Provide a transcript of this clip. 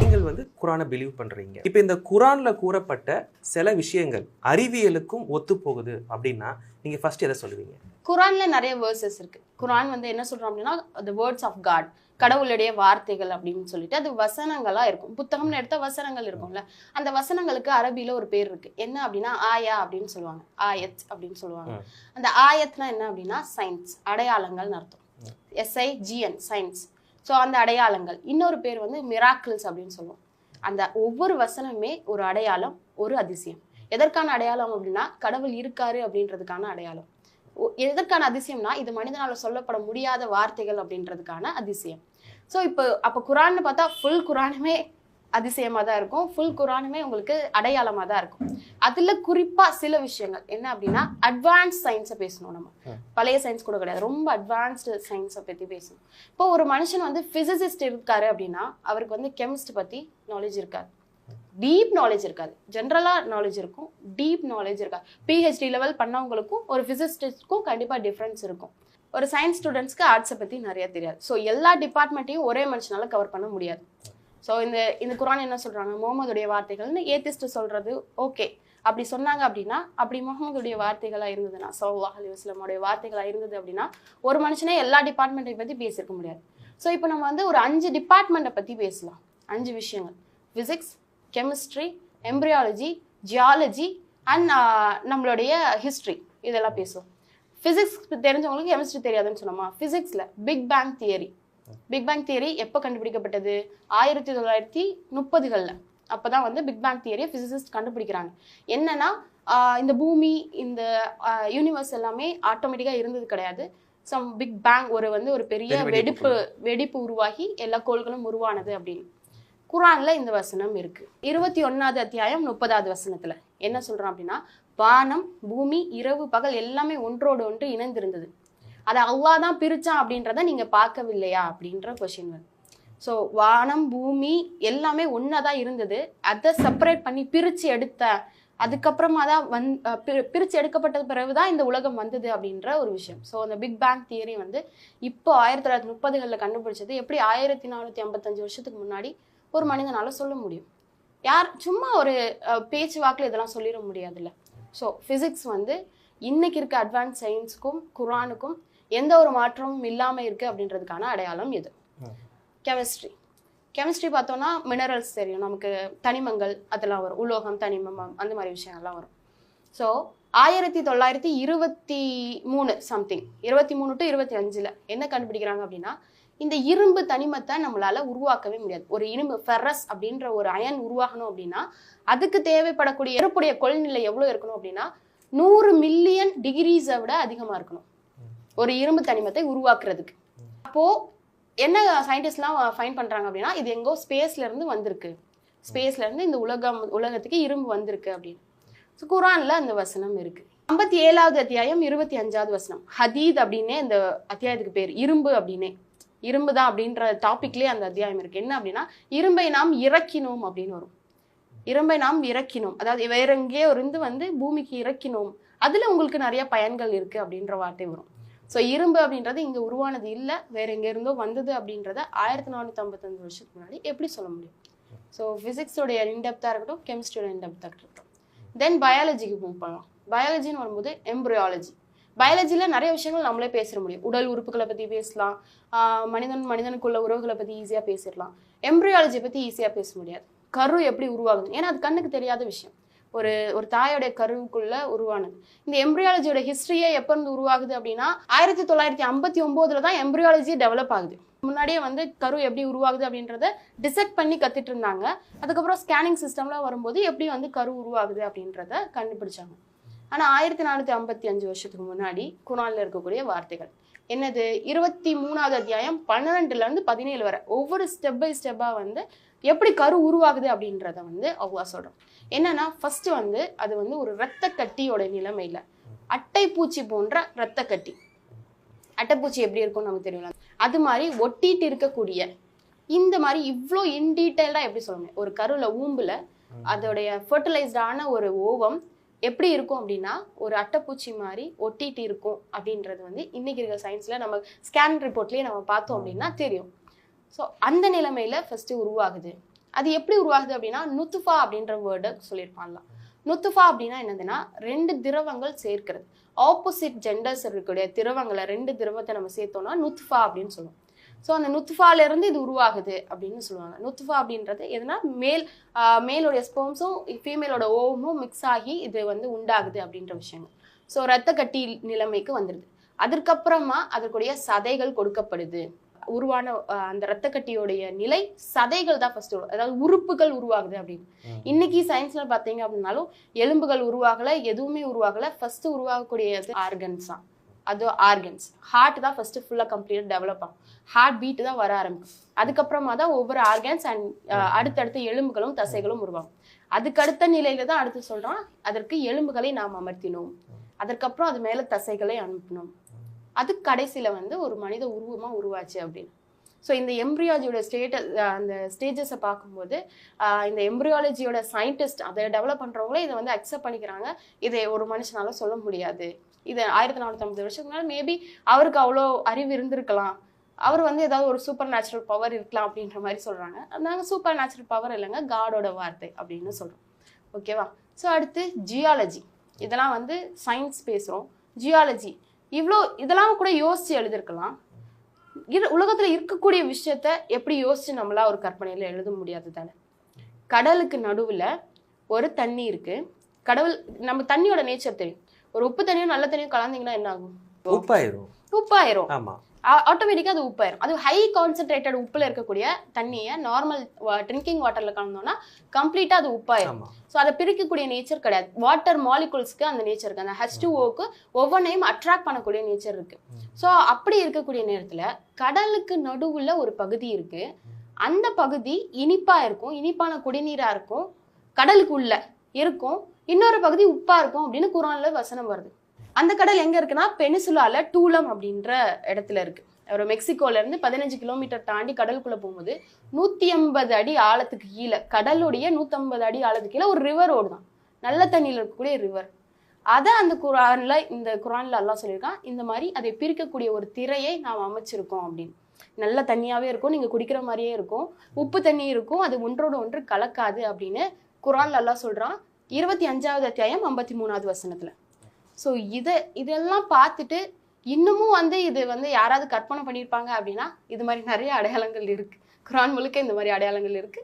நீங்கள் வந்து குரானை பிலீவ் பண்றீங்க. இப்போ இந்த குரான்ல கூறப்பட்ட சில விஷயங்கள் அறிவியலுக்கும் ஒத்து போகுது அப்படின்னா நீங்க ஃபர்ஸ்ட் எதை சொல்லுவீங்க? குரான்ல நிறைய வேர்சஸ் இருக்கு. குரான் வந்து என்ன சொல்றோம் அப்படின்னா the words of God, கடவுளுடைய வார்த்தைகள் அப்படின்னு சொல்லிட்டு அது வசனங்களா இருக்கும். புத்தகம்னு எடுத்த வசனங்கள் இருக்கும்ல, அந்த வசனங்களுக்கு அரபியில ஒரு பேர் இருக்கு. என்ன அப்படின்னா ஆயா அப்படின்னு சொல்லுவாங்க, ஆயத் அப்படின்னு சொல்லுவாங்க. அந்த ஆயத்னா என்ன அப்படின்னா சயின்ஸ், அடையாளங்கள் அர்த்தம். SIGN science. ஸோ அந்த அடையாளங்கள். இன்னொரு பேர் வந்து மிராக்கிள்ஸ் அப்படின்னு சொல்லுவோம். அந்த ஒவ்வொரு வசனமே ஒரு அடையாளம், ஒரு அதிசயம். எதற்கான அடையாளம் அப்படின்னா கடவுள் இருக்காரு அப்படின்றதுக்கான அடையாளம். எதற்கான அதிசயம்னா இது மனிதனால சொல்லப்பட முடியாத வார்த்தைகள் அப்படின்றதுக்கான அதிசயம். ஸோ அப்போ குரான்னு பார்த்தா ஃபுல் குரானுமே அதிசயமா தான் இருக்கும், ஃபுல் குரானுமே உங்களுக்கு அடையாளமா தான் இருக்கும். அதுல குறிப்பா சில விஷயங்கள் என்ன அப்படின்னா அட்வான்ஸ் சயின்ஸை பேசணும். நம்ம பழைய சயின்ஸ் கூட கிடையாது, ரொம்ப அட்வான்ஸ்டு சயின்ஸை பத்தி பேசணும். இப்போ ஒரு மனுஷன் வந்து பிசிசிஸ்ட் இருக்காரு அப்படின்னா அவருக்கு வந்து கெமிஸ்ட் பத்தி நாலேஜ் இருக்காது, டீப் நாலேஜ் இருக்காது. ஜென்ரலா நாலேஜ் இருக்கும், டீப் நாலேஜ் இருக்காது. PhD லெவல் பண்ணவங்களுக்கும் ஒரு பிசிசிஸ்டுக்கும் கண்டிப்பா டிஃப்ரென்ஸ் இருக்கும். ஒரு சயின்ஸ் ஸ்டூடெண்ட்ஸ்க்கு ஆர்ட்ஸை பத்தி நிறைய தெரியாது. ஸோ எல்லா டிபார்ட்மெண்ட்டையும் ஒரே மனுஷனால கவர் பண்ண முடியாது. ஸோ இந்த குரான் என்ன சொல்றாங்க, முகமதுடைய வார்த்தைகள்னு ஏத்திஸ்ட் சொல்றது ஓகே. அப்படி சொன்னாங்க அப்படின்னா, அப்படி முகமதுடைய வார்த்தைகளா இருந்ததுன்னா, ஸல்லல்லாஹு அலைஹி வஸல்லம் வார்த்தைகளா இருந்தது அப்படின்னா ஒரு மனுஷனே எல்லா டிபார்ட்மெண்ட்டை பத்தி பேசியிருக்க முடியாது. ஸோ இப்போ நம்ம வந்து ஒரு 5 டிபார்ட்மெண்ட்டை பத்தி பேசலாம். 5 விஷயங்கள்: physics, chemistry, embryology, geology and நம்மளுடைய ஹிஸ்ட்ரி. இதெல்லாம் பேசுவோம். பிசிக்ஸ் தெரிஞ்சவங்களுக்கு கெமிஸ்ட்ரி தெரியாதுன்னு சொன்னோமா? பிசிக்ஸ்ல big bang theory. Big bang theory எப்போ கண்டுபிடிக்கப்பட்டது? 1930களில். அப்போதான் வந்து பிக் பேங் தியரியை பிசிசிஸ்ட் கண்டுபிடிக்கிறாங்க. என்னன்னா இந்த பூமி, இந்த யூனிவர்ஸ் எல்லாமே ஆட்டோமேட்டிக்காக இருந்தது கிடையாது. சம் பிக் பேங் ஒரு பெரிய வெடிப்பு உருவாகி எல்லா கோள்களும் உருவானது அப்படின்னு குரான்ல இந்த வசனம் இருக்கு. 21வது அத்தியாயம் 30வது வசனத்துல என்ன சொல்றோம் அப்படின்னா, வானம், பூமி, இரவு, பகல் எல்லாமே ஒன்றோடு ஒன்று இணைந்திருந்தது. அதை அல்லாஹ் தான் பிரிச்சான் அப்படின்றத நீங்க பார்க்கவில்லையா அப்படின்ற கொஸ்டின் வருது. ஸோ வானம், பூமி எல்லாமே ஒன்னாதான் இருந்தது, அதை செப்பரேட் பண்ணி பிரிச்சு எடுத்த அதுக்கப்புறமா தான் பிரிச்சு எடுக்கப்பட்ட பிறகுதான் இந்த உலகம் வந்தது அப்படின்ற ஒரு விஷயம். ஸோ அந்த பிக் பேங் தியரி வந்து இப்போ 1930களில் கண்டுபிடிச்சது. எப்படி 1455 வருஷத்துக்கு முன்னாடி ஒரு மனிதனால சொல்ல முடியும்? யார் சும்மா ஒரு பேச்சு வாக்கில் இதெல்லாம் சொல்லிட முடியாதுல்ல. ஸோ ஃபிசிக்ஸ் வந்து இன்னைக்கு இருக்க அட்வான்ஸ் சயின்ஸுக்கும் குரானுக்கும் எந்த ஒரு மாற்றமும் இல்லாமல் இருக்கு அப்படின்றதுக்கான அடையாளம் எது? கெமிஸ்ட்ரி பார்த்தோம்னா மினரல்ஸ் தெரியும் நமக்கு, தனிமங்கள் அதெல்லாம் வரும், உலோகம், தனிமம், அந்த மாதிரி விஷயங்கள்லாம் வரும். ஸோ 1923 சம்திங், 23 to 25 என்ன கண்டுபிடிக்கிறாங்க அப்படின்னா, இந்த இரும்பு தனிமத்தை நம்மளால உருவாக்கவே முடியாது. ஒரு இரும்பு ஃபெரஸ் அப்படின்ற ஒரு அயன் உருவாகணும் அப்படின்னா அதுக்கு தேவைப்படக்கூடிய ஏற்புடைய கொள்நிலை எவ்வளவு இருக்கணும் அப்படின்னா 100 மில்லியன் டிகிரிஸை விட அதிகமா இருக்கணும் ஒரு இரும்பு தனிமத்தை உருவாக்குறதுக்கு. அப்போ என்ன சயின்டிஸ்ட்லாம் ஃபைண்ட் பண்றாங்க அப்படின்னா, இது எங்கோ ஸ்பேஸ்ல இருந்து வந்திருக்கு, ஸ்பேஸ்ல இருந்து இந்த உலகத்துக்கு இரும்பு வந்திருக்கு அப்படின்னு. குரான்ல அந்த வசனம் இருக்கு. 57வது அத்தியாயம் 25வது வசனம். ஹதீத் அப்படின்னே இந்த அத்தியாயத்துக்கு பேர், இரும்பு அப்படின்னே. இரும்பு தான் அப்படின்ற டாபிக்லயே அந்த அத்தியாயம் இருக்கு. என்ன அப்படின்னா, இரும்பை நாம் இறக்கினோம் அப்படின்னு வரும். இரும்பை நாம் இறக்கினோம், அதாவது வேற எங்கேயோ இருந்து வந்து பூமிக்கு இறக்கினோம், அதுல உங்களுக்கு நிறைய பயன்கள் இருக்கு அப்படின்ற வார்த்தை வரும். ஸோ இரும்பு அப்படின்றது இங்க உருவானது இல்லை, வேற எங்க இருந்தோ வந்தது அப்படின்றத 1455 வருஷத்துக்கு முன்னாடி எப்படி சொல்ல முடியும்? ஸோ பிசிக்ஸோடைய இன்டெப்தா இருக்கட்டும், கெமிஸ்ட்ரியோட இன்டெப்தா இருக்கட்டும். தென் பயாலஜிக்கு மூவ் பண்ணலாம். பயாலஜின்னு வரும்போது எம்பிரியாலஜி. பயாலஜில நிறைய விஷயங்கள் நம்மளே பேச முடியும். உடல் உறுப்புகளை பத்தி பேசலாம், மனிதனுக்குள்ள உறவுகளை பத்தி ஈஸியா பேசிடலாம். எம்பிரியாலஜியை பத்தி ஈஸியா பேச முடியாது. கரு எப்படி உருவாகுது, ஏன்னா அது கண்ணுக்கு தெரியாத விஷயம். ஒரு தாயோடைய கருவுக்குள்ள உருவானது. இந்த எம்பிரியாலஜியோட ஹிஸ்டரியே எப்ப இருந்து உருவாகுது அப்படின்னா 1959 தான் எம்பிரியாலஜி டெவலப் ஆகுது. முன்னாடியே வந்து கரு எப்படி உருவாகுது அப்படின்றத டிசெக்ட் பண்ணி கத்துட்டு இருந்தாங்க. அதுக்கப்புறம் ஸ்கேனிங் சிஸ்டம்லாம் வரும்போது எப்படி வந்து கரு உருவாகுது அப்படின்றத கண்டுபிடிச்சாங்க. ஆனா 1455 வருஷத்துக்கு முன்னாடி குரான்ல இருக்கக்கூடிய வார்த்தைகள் என்னது? 23வது அத்தியாயம் 12ல இருந்து 17 வரை ஒவ்வொரு ஸ்டெப் பை ஸ்டெப்பா வந்து எப்படி கரு உருவாகுது அப்படின்றத வந்து அல்லாஹ் சொல்றோம். என்னன்னா ஃபர்ஸ்ட் வந்து அது வந்து ஒரு இரத்த கட்டியோட நிலைமையில, அட்டைப்பூச்சி போன்ற இரத்த கட்டி. அட்டைப்பூச்சி எப்படி இருக்கும்னு நமக்கு தெரியல, அது மாதிரி ஒட்டிட்டு இருக்கக்கூடிய இந்த மாதிரி இவ்வளோ இன்டீட்டெயில்டா எப்படி சொல்லுங்க, ஒரு கருல ஊம்புல அதோடைய ஃபர்டிலைஸ்டான ஒரு ஓவம் எப்படி இருக்கும் அப்படின்னா ஒரு அட்டைப்பூச்சி மாதிரி ஒட்டிட்டு இருக்கும் அப்படின்றது வந்து இன்னைக்கு இருக்க சயின்ஸ்ல நம்ம ஸ்கேன் ரிப்போர்ட்லயே நம்ம பார்த்தோம் அப்படின்னா தெரியும். ஸோ அந்த நிலைமையில ஃபர்ஸ்ட் உருவாகுது. அது எப்படி உருவாகுது அப்படின்னா நுத்துஃபா அப்படின்ற வேர்டை சொல்லியிருப்பாங்களாம். நுத்துஃபா அப்படின்னா என்னதுன்னா 2 திரவங்கள் சேர்க்கிறது. ஆப்போசிட் ஜெண்டர்ஸ் இருக்கக்கூடிய திரவங்களை 2 திரவத்தை நம்ம சேர்த்தோம்னா நுத்துஃபா அப்படின்னு சொல்லுவோம். ஸோ அந்த நுத்துஃபால இருந்து இது உருவாகுது அப்படின்னு சொல்லுவாங்க. நுத்துஃபா அப்படின்றது எதுனா மேலோடைய ஸ்பெர்ம்ஸும் ஃபீமேலோட ஓவமும் மிக்ஸ் ஆகி இது வந்து உண்டாகுது அப்படின்ற விஷயங்கள். ஸோ ரத்த கட்டி நிலைமைக்கு வந்துடுது. அதற்கப்புறமா அதற்குடைய சதைகள் கொடுக்கப்படுது. உருவான அந்த ரத்த கட்டியோடைய நிலை சதைகள் தான் ஃபர்ஸ்ட் வரும். அதாவது உறுப்புகள் உருவாகுது அப்படின்னு. இன்னைக்கு சயின்ஸ்ல பாத்தீங்க அப்படின்னாலும் எலும்புகள் உருவாகல, எதுவுமே உருவாகல. ஃபர்ஸ்ட் உருவாகக்கூடிய ஆர்கன்ஸ் தான். அது ஆர்கன்ஸ். ஹார்ட் தான் ஃபர்ஸ்ட் ஃபுல்லா கம்ப்ளீட்டா டெவலப் ஆகும். ஹார்ட் பீட் தான் வர ஆரம்பிக்கும். அதுக்கப்புறமா தான் ஒவ்வொரு ஆர்கன்ஸ் அண்ட் அடுத்தடுத்த எலும்புகளும் தசைகளும் உருவாகும். அதுக்கு அடுத்த நிலையில தான் அடுத்து சொல்றோம் அதற்கு எலும்புகளை நாம் அமர்த்தினோம், அதற்கப்புறம் அது மேல தசைகளை அனுப்பினோம், அது கடைசியில வந்து ஒரு மனித உருவமா உருவாச்சு அப்படின்னு. ஸோ இந்த எம்ப்ரியாலஜியோட அந்த ஸ்டேஜஸை பார்க்கும்போது இந்த எம்ப்ரியாலஜியோட சயின்டிஸ்ட் அதை டெவலப் பண்றவங்களே இதை வந்து அக்செப்ட் பண்ணிக்கிறாங்க. இதை ஒரு மனுஷனால சொல்ல முடியாது. இது 1450 வருஷத்துக்கு மேலே மேபி அவருக்கு அவ்வளோ அறிவு இருந்திருக்கலாம், அவர் வந்து ஏதாவது ஒரு சூப்பர் நேச்சுரல் பவர் இருக்கலாம் அப்படின்ற மாதிரி சொல்றாங்க. நாங்கள் சூப்பர் நேச்சுரல் பவர் இல்லைங்க, காடோட வார்த்தை அப்படின்னு சொல்றோம். ஓகேவா? ஸோ அடுத்து ஜியாலஜி. இதெல்லாம் வந்து சயின்ஸ் பேசுறோம். ஜியாலஜி இதெல்லாம் கூட யோசிச்சு எழுதிருக்கலாம். உலகத்துல இருக்கக்கூடிய விஷயத்த எப்படி யோசிச்சு நம்மளா ஒரு கற்பனையில எழுத முடியாது தானே. கடலுக்கு நடுவுல ஒரு தண்ணி இருக்கு. நம்ம தண்ணியோட நேச்சர் தெரியும். ஒரு உப்பு தண்ணியும் நல்ல தண்ணியும் கலந்தீங்கன்னா என்ன ஆகும்? உப்பாயிரும். ஆமா, ஆட்டோமேட்டிக்கா அது உப்பாயிரும். அது ஹை கான்சென்ட்ரேட்டட் உப்புல இருக்கக்கூடிய தண்ணியை நார்மல் ட்ரிங்கிங் வாட்டர்ல கலந்தோம்னா கம்ப்ளீட்டா அது உப்பாயிரும். ஸோ அதை பிரிக்கக்கூடிய நேச்சர் கிடையாது. வாட்டர் மாலிகுல்ஸ்க்கு அந்த நேச்சர் இருக்கு. அந்த H2O ஒவ்வொன்றையும் அட்ராக்ட் பண்ணக்கூடிய நேச்சர் இருக்கு. ஸோ அப்படி இருக்கக்கூடிய நேரத்துல கடலுக்கு நடுவுல ஒரு பகுதி இருக்கு. அந்த பகுதி இனிப்பா இருக்கும், இனிப்பான குடிநீரா இருக்கும், கடலுக்கு உள்ள இருக்கும். இன்னொரு பகுதி உப்பா இருக்கும் அப்படின்னு குர்ஆன்ல வசனம் வருது. அந்த கடல் எங்க இருக்குன்னா பெனிசுலால டூலம் அப்படின்ற இடத்துல இருக்கு. ஒரு மெக்சிகோல இருந்து 15 கிலோமீட்டர் தாண்டி கடலுக்குள்ள போகும்போது 150 அடி ஆழத்துக்கு கீழே, கடலுடைய 150 அடி ஆழத்துக்கு கீழே ஒரு ரிவர் ஓடுதான். நல்ல தண்ணியில இருக்கக்கூடிய ரிவர். அதை அந்த குர்ஆன்ல அல்லாஹ் சொல்லியிருக்கான், இந்த மாதிரி அதை பிரிக்கக்கூடிய ஒரு திரையை நாம் அமைச்சிருக்கோம் அப்படின்னு. நல்ல தண்ணியாவே இருக்கும், நீங்க குடிக்கிற மாதிரியே இருக்கும், உப்பு தண்ணி இருக்கும், அது ஒன்றோடு ஒன்று கலக்காது அப்படின்னு குர்ஆன்ல அல்லாஹ் சொல்றான். 25வது அத்தியாயம் 53வது வசனத்துல. ஸோ இதெல்லாம் பார்த்துட்டு இன்னமும் வந்து இது வந்து யாராவது கற்பனை பண்ணியிருப்பாங்க அப்படின்னா இது மாதிரி நிறைய அடையாளங்கள் இருக்கு. குர்ஆன் முழுக்க இந்த மாதிரி அடையாளங்கள் இருக்கு.